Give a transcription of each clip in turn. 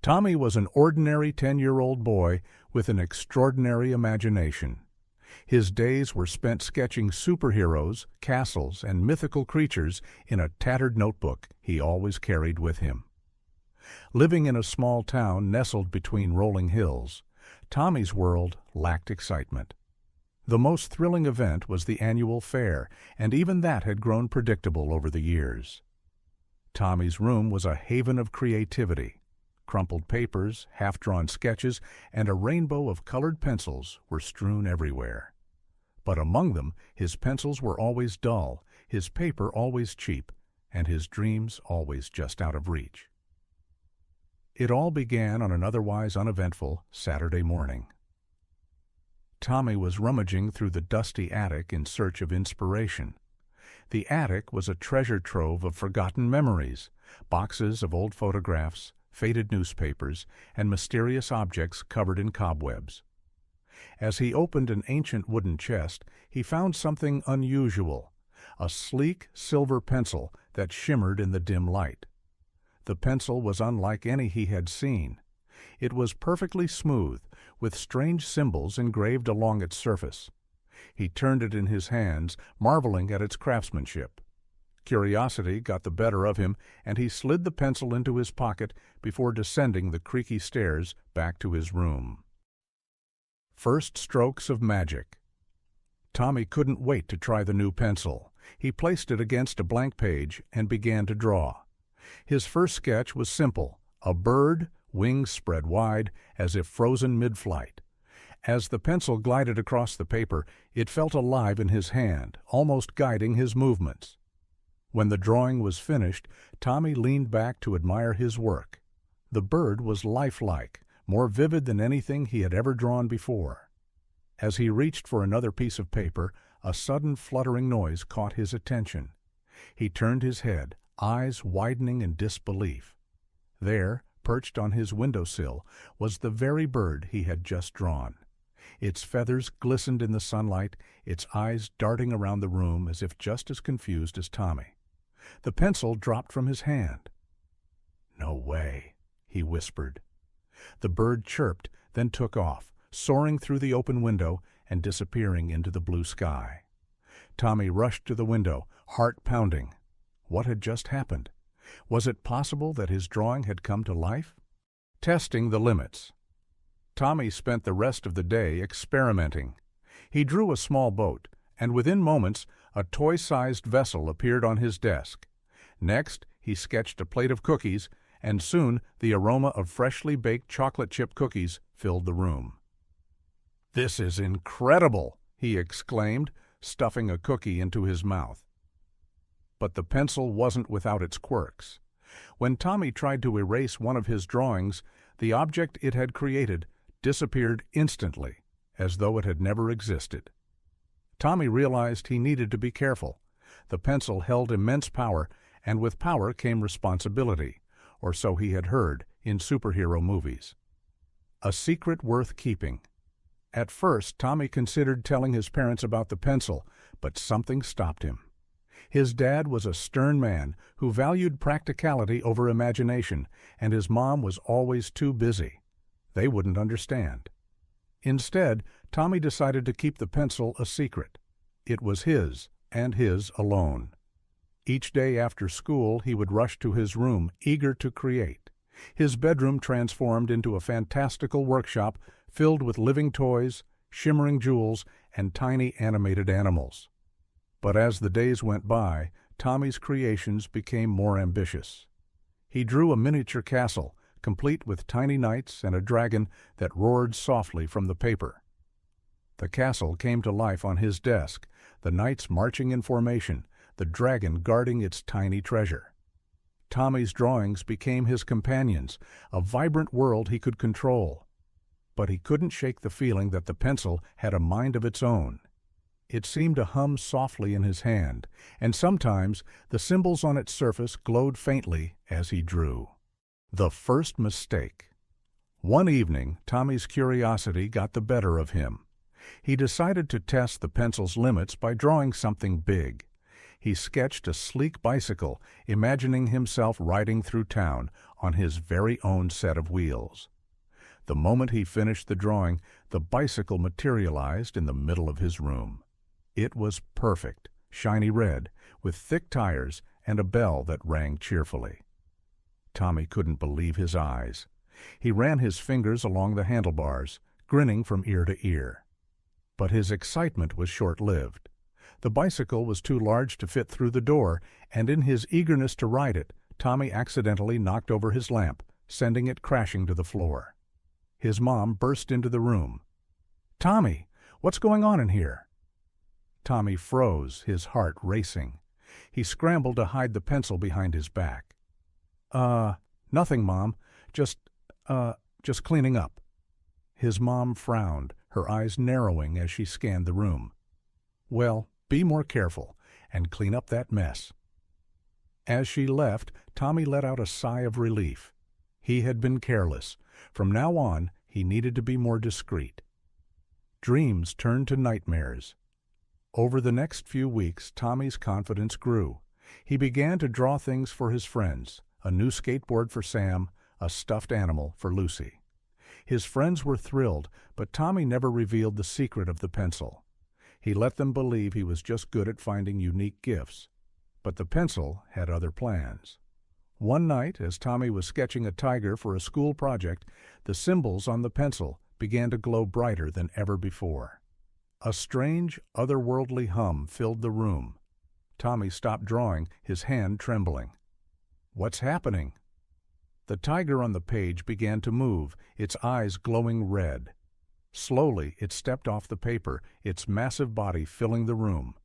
Tommy was an ordinary 10-year-old boy with an extraordinary imagination. His days were spent sketching superheroes, castles, and mythical creatures in a tattered notebook he always carried with him. Living in a small town nestled between rolling hills, Tommy's world lacked excitement. The most thrilling event was the annual fair, and even that had grown predictable over the years. Tommy's room was a haven of creativity. Crumpled papers, half-drawn sketches, and a rainbow of colored pencils were strewn everywhere. But among them, his pencils were always dull, his paper always cheap, and his dreams always just out of reach. It all began on an otherwise uneventful Saturday morning. Tommy was rummaging through the dusty attic in search of inspiration. The attic was a treasure trove of forgotten memories, boxes of old photographs, faded newspapers, and mysterious objects covered in cobwebs. As he opened an ancient wooden chest, he found something unusual, a sleek silver pencil that shimmered in the dim light. The pencil was unlike any he had seen. It was perfectly smooth, with strange symbols engraved along its surface. He turned it in his hands, marveling at its craftsmanship. Curiosity got the better of him, and he slid the pencil into his pocket before descending the creaky stairs back to his room. First strokes of magic. Tommy couldn't wait to try the new pencil. He placed it against a blank page and began to draw. His first sketch was simple, a bird, wings spread wide, as if frozen mid-flight. As the pencil glided across the paper, it felt alive in his hand, almost guiding his movements. When the drawing was finished, Tommy leaned back to admire his work. The bird was lifelike, more vivid than anything he had ever drawn before. As he reached for another piece of paper, a sudden fluttering noise caught his attention. He turned his head, eyes widening in disbelief. There, perched on his windowsill, was the very bird he had just drawn. Its feathers glistened in the sunlight, its eyes darting around the room as if just as confused as Tommy. The pencil dropped from his hand. "No way," he whispered. The bird chirped, then took off, soaring through the open window and disappearing into the blue sky. Tommy rushed to the window, heart pounding. What had just happened? Was it possible that his drawing had come to life? Testing the limits. Tommy spent the rest of the day experimenting. He drew a small boat, and within moments a toy-sized vessel appeared on his desk. Next, he sketched a plate of cookies, and soon the aroma of freshly baked chocolate chip cookies filled the room. "This is incredible!" he exclaimed, stuffing a cookie into his mouth. But the pencil wasn't without its quirks. When Tommy tried to erase one of his drawings, the object it had created disappeared instantly, as though it had never existed. Tommy realized he needed to be careful. The pencil held immense power, and with power came responsibility, or so he had heard in superhero movies. A secret worth keeping. At first, Tommy considered telling his parents about the pencil, but something stopped him. His dad was a stern man who valued practicality over imagination, and his mom was always too busy. They wouldn't understand. Instead, Tommy decided to keep the pencil a secret. It was his, and his alone. Each day after school, he would rush to his room, eager to create. His bedroom transformed into a fantastical workshop filled with living toys, shimmering jewels, and tiny animated animals. But as the days went by, Tommy's creations became more ambitious. He drew a miniature castle, complete with tiny knights and a dragon that roared softly from the paper. The castle came to life on his desk, the knights marching in formation, the dragon guarding its tiny treasure. Tommy's drawings became his companions, a vibrant world he could control. But he couldn't shake the feeling that the pencil had a mind of its own. It seemed to hum softly in his hand, and sometimes the symbols on its surface glowed faintly as he drew. The first mistake. One evening, Tommy's curiosity got the better of him. He decided to test the pencil's limits by drawing something big. He sketched a sleek bicycle, imagining himself riding through town on his very own set of wheels. The moment he finished the drawing, the bicycle materialized in the middle of his room. It was perfect, shiny red, with thick tires and a bell that rang cheerfully. Tommy couldn't believe his eyes. He ran his fingers along the handlebars, grinning from ear to ear. But his excitement was short-lived. The bicycle was too large to fit through the door, and in his eagerness to ride it, Tommy accidentally knocked over his lamp, sending it crashing to the floor. His mom burst into the room. "Tommy, what's going on in here?" Tommy froze, his heart racing. He scrambled to hide the pencil behind his back. Nothing, Mom. Just cleaning up." His mom frowned, her eyes narrowing as she scanned the room. "Well, be more careful, and clean up that mess." As she left, Tommy let out a sigh of relief. He had been careless. From now on, he needed to be more discreet. Dreams turned to nightmares. Over the next few weeks, Tommy's confidence grew. He began to draw things for his friends, a new skateboard for Sam, a stuffed animal for Lucy. His friends were thrilled, but Tommy never revealed the secret of the pencil. He let them believe he was just good at finding unique gifts. But the pencil had other plans. One night, as Tommy was sketching a tiger for a school project, the symbols on the pencil began to glow brighter than ever before. A strange, otherworldly hum filled the room. Tommy stopped drawing, his hand trembling. "What's happening?" The tiger on the page began to move, its eyes glowing red. Slowly, it stepped off the paper, its massive body filling the room.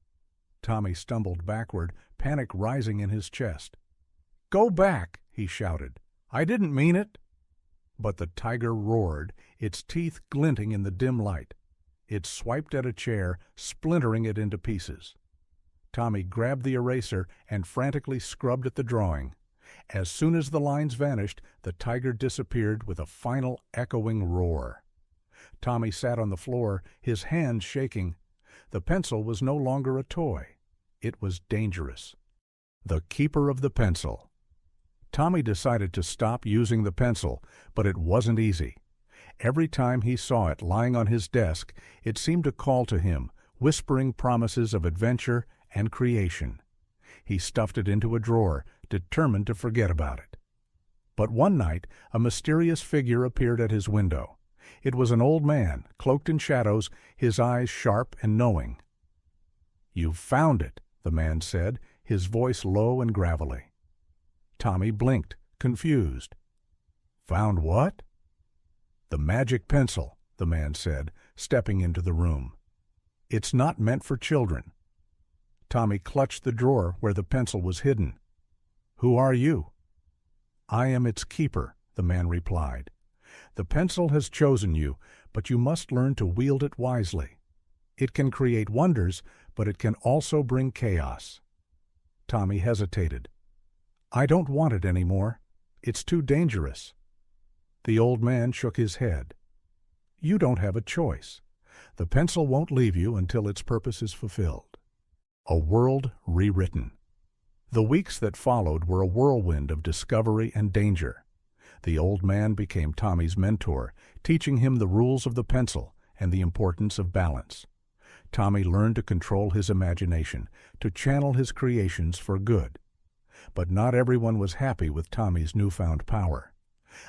Tommy stumbled backward, panic rising in his chest. "Go back!" he shouted. "I didn't mean it!" But the tiger roared, its teeth glinting in the dim light. It swiped at a chair, splintering it into pieces. Tommy grabbed the eraser and frantically scrubbed at the drawing. As soon as the lines vanished, the tiger disappeared with a final echoing roar. Tommy sat on the floor, his hands shaking. The pencil was no longer a toy. It was dangerous. The keeper of the pencil. Tommy decided to stop using the pencil, but it wasn't easy. Every time he saw it lying on his desk, it seemed to call to him, whispering promises of adventure and creation. He stuffed it into a drawer, determined to forget about it. But one night, a mysterious figure appeared at his window. It was an old man, cloaked in shadows, his eyes sharp and knowing. "You've found it," the man said, his voice low and gravelly. Tommy blinked, confused. "Found what?" "The magic pencil," the man said, stepping into the room. "It's not meant for children." Tommy clutched the drawer where the pencil was hidden. "Who are you?" "I am its keeper," the man replied. "The pencil has chosen you, but you must learn to wield it wisely. It can create wonders, but it can also bring chaos." Tommy hesitated. "I don't want it anymore. It's too dangerous." The old man shook his head. "You don't have a choice. The pencil won't leave you until its purpose is fulfilled." A world rewritten. The weeks that followed were a whirlwind of discovery and danger. The old man became Tommy's mentor, teaching him the rules of the pencil and the importance of balance. Tommy learned to control his imagination, to channel his creations for good. But not everyone was happy with Tommy's newfound power.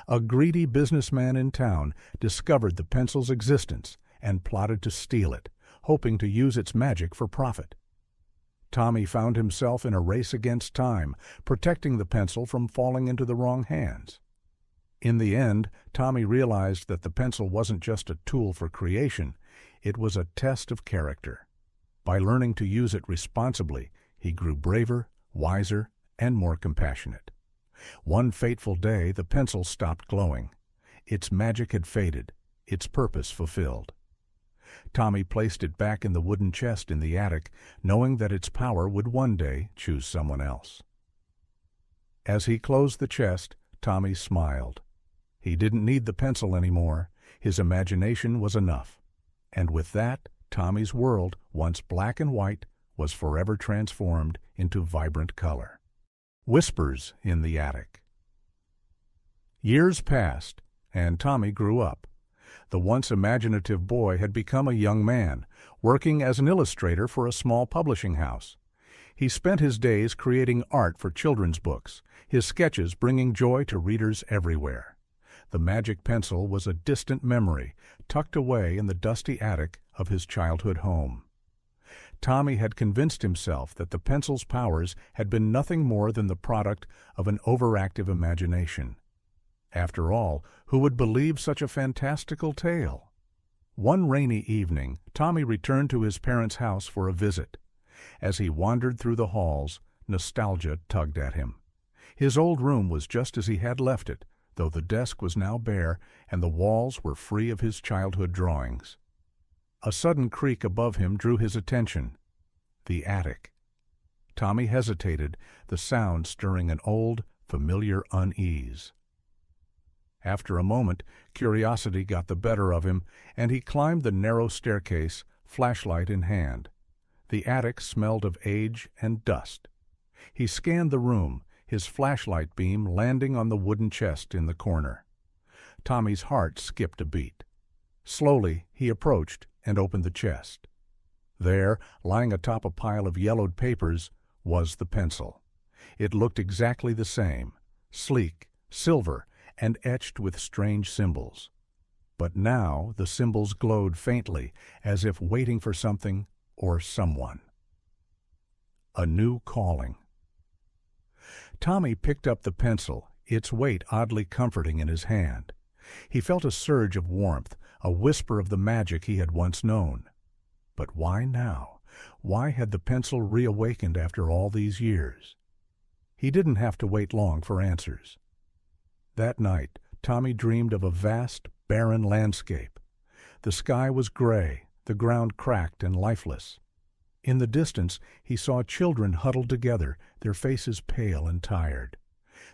A greedy businessman in town discovered the pencil's existence and plotted to steal it, hoping to use its magic for profit. Tommy found himself in a race against time, protecting the pencil from falling into the wrong hands. In the end, Tommy realized that the pencil wasn't just a tool for creation, it was a test of character. By learning to use it responsibly, he grew braver, wiser, and more compassionate. One fateful day, the pencil stopped glowing. Its magic had faded, its purpose fulfilled. Tommy placed it back in the wooden chest in the attic, knowing that its power would one day choose someone else. As he closed the chest, Tommy smiled. He didn't need the pencil anymore. His imagination was enough. And with that, Tommy's world, once black and white, was forever transformed into vibrant color. Whispers in the attic. Years passed, and Tommy grew up. The once imaginative boy had become a young man, working as an illustrator for a small publishing house. He spent his days creating art for children's books, his sketches bringing joy to readers everywhere. The magic pencil was a distant memory, tucked away in the dusty attic of his childhood home. Tommy had convinced himself that the pencil's powers had been nothing more than the product of an overactive imagination. After all, who would believe such a fantastical tale? One rainy evening, Tommy returned to his parents' house for a visit. As he wandered through the halls, nostalgia tugged at him. His old room was just as he had left it, though the desk was now bare and the walls were free of his childhood drawings. A sudden creak above him drew his attention. The attic. Tommy hesitated, the sound stirring an old, familiar unease. After a moment, curiosity got the better of him, and he climbed the narrow staircase, flashlight in hand. The attic smelled of age and dust. He scanned the room, his flashlight beam landing on the wooden chest in the corner. Tommy's heart skipped a beat. Slowly, he approached and opened the chest. There, lying atop a pile of yellowed papers, was the pencil. It looked exactly the same, sleek, silver, and etched with strange symbols. But now the symbols glowed faintly, as if waiting for something or someone. A new calling. Tommy picked up the pencil, its weight oddly comforting in his hand. He felt a surge of warmth, a whisper of the magic he had once known. But why now? Why had the pencil reawakened after all these years? He didn't have to wait long for answers. That night, Tommy dreamed of a vast, barren landscape. The sky was gray, the ground cracked and lifeless. In the distance, he saw children huddled together, their faces pale and tired.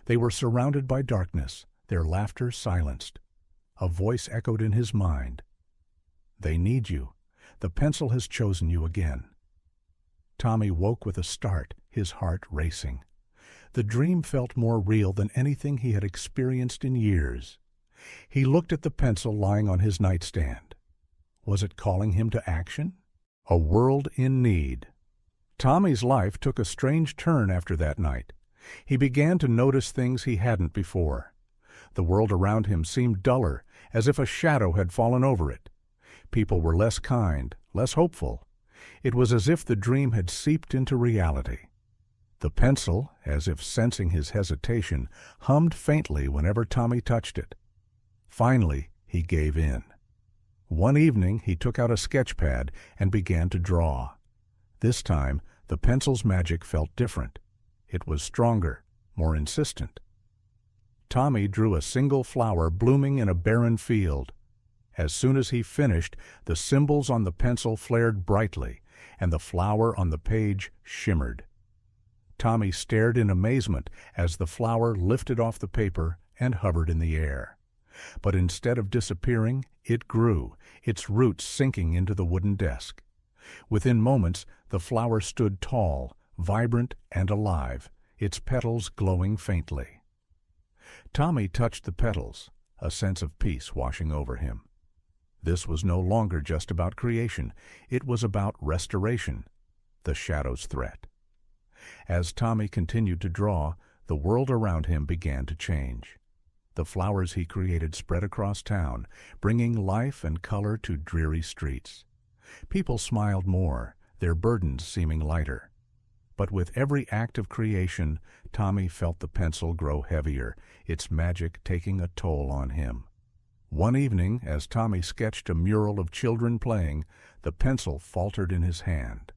They were surrounded by darkness, their laughter silenced. A voice echoed in his mind. "They need you. The pencil has chosen you again." Tommy woke with a start, his heart racing. The dream felt more real than anything he had experienced in years. He looked at the pencil lying on his nightstand. Was it calling him to action? A world in need. Tommy's life took a strange turn after that night. He began to notice things he hadn't before. The world around him seemed duller, as if a shadow had fallen over it. People were less kind, less hopeful. It was as if the dream had seeped into reality. The pencil, as if sensing his hesitation, hummed faintly whenever Tommy touched it. Finally, he gave in. One evening, he took out a sketch pad and began to draw. This time, the pencil's magic felt different. It was stronger, more insistent. Tommy drew a single flower blooming in a barren field. As soon as he finished, the symbols on the pencil flared brightly, and the flower on the page shimmered. Tommy stared in amazement as the flower lifted off the paper and hovered in the air. But instead of disappearing, it grew, its roots sinking into the wooden desk. Within moments, the flower stood tall, vibrant and alive, its petals glowing faintly. Tommy touched the petals, a sense of peace washing over him. This was no longer just about creation, it was about restoration, the shadow's threat. As Tommy continued to draw, the world around him began to change. The flowers he created spread across town, bringing life and color to dreary streets. People smiled more, their burdens seeming lighter. But with every act of creation, Tommy felt the pencil grow heavier, its magic taking a toll on him. One evening, as Tommy sketched a mural of children playing, the pencil faltered in his hand.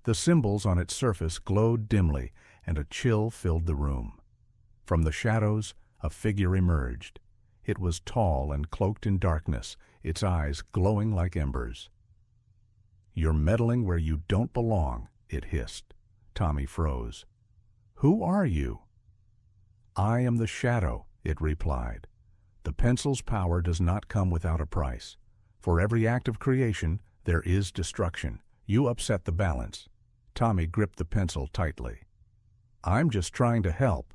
The symbols on its surface glowed dimly, and a chill filled the room. From the shadows, a figure emerged. It was tall and cloaked in darkness, its eyes glowing like embers. "You're meddling where you don't belong," it hissed. Tommy froze. "Who are you?" "I am the shadow," it replied. "The pencil's power does not come without a price. For every act of creation, there is destruction. You upset the balance. Tommy gripped the pencil tightly. "I'm just trying to help."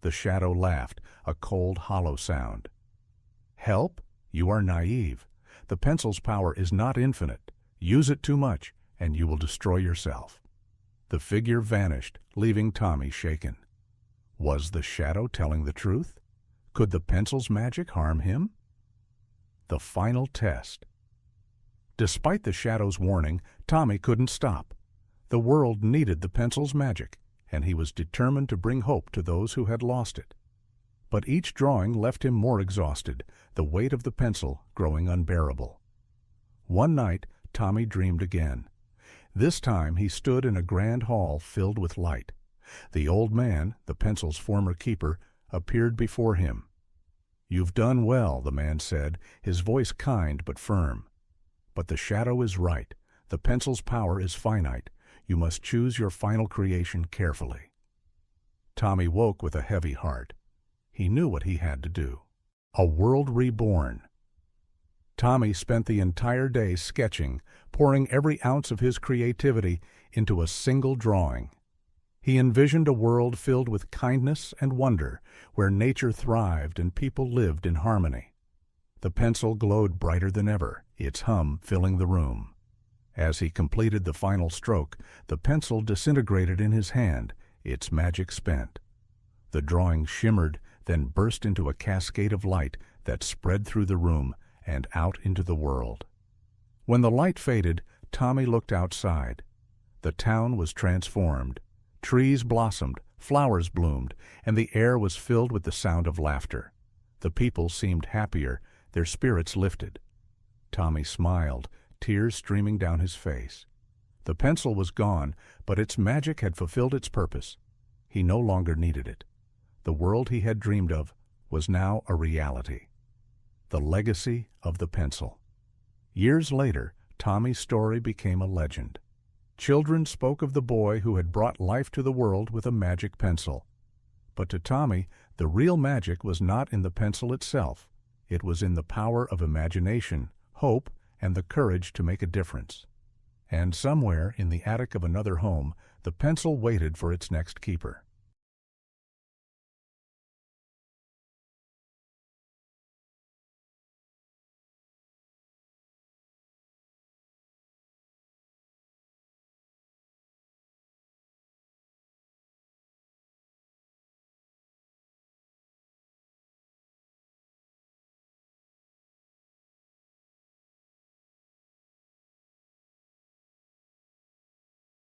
The shadow laughed, a cold, hollow sound. "Help? You are naive. The pencil's power is not infinite. Use it too much, and you will destroy yourself." The figure vanished, leaving Tommy shaken. Was the shadow telling the truth? Could the pencil's magic harm him? The final test. Despite the shadow's warning, Tommy couldn't stop. The world needed the pencil's magic, and he was determined to bring hope to those who had lost it. But each drawing left him more exhausted, the weight of the pencil growing unbearable. One night, Tommy dreamed again. This time he stood in a grand hall filled with light. The old man, the pencil's former keeper, appeared before him. "You've done well," the man said, his voice kind but firm. "But the shadow is right. The pencil's power is finite. You must choose your final creation carefully." Tommy woke with a heavy heart. He knew what he had to do. A world reborn. Tommy spent the entire day sketching, pouring every ounce of his creativity into a single drawing. He envisioned a world filled with kindness and wonder, where nature thrived and people lived in harmony. The pencil glowed brighter than ever, its hum filling the room. As he completed the final stroke, the pencil disintegrated in his hand, its magic spent. The drawing shimmered, then burst into a cascade of light that spread through the room and out into the world. When the light faded, Tommy looked outside. The town was transformed. Trees blossomed, flowers bloomed, and the air was filled with the sound of laughter. The people seemed happier, their spirits lifted. Tommy smiled, tears streaming down his face. The pencil was gone, but its magic had fulfilled its purpose. He no longer needed it. The world he had dreamed of was now a reality. The legacy of the pencil. Years later, Tommy's story became a legend. Children spoke of the boy who had brought life to the world with a magic pencil. But to Tommy, the real magic was not in the pencil itself. It was in the power of imagination, hope, and the courage to make a difference. And somewhere in the attic of another home, the pencil waited for its next keeper.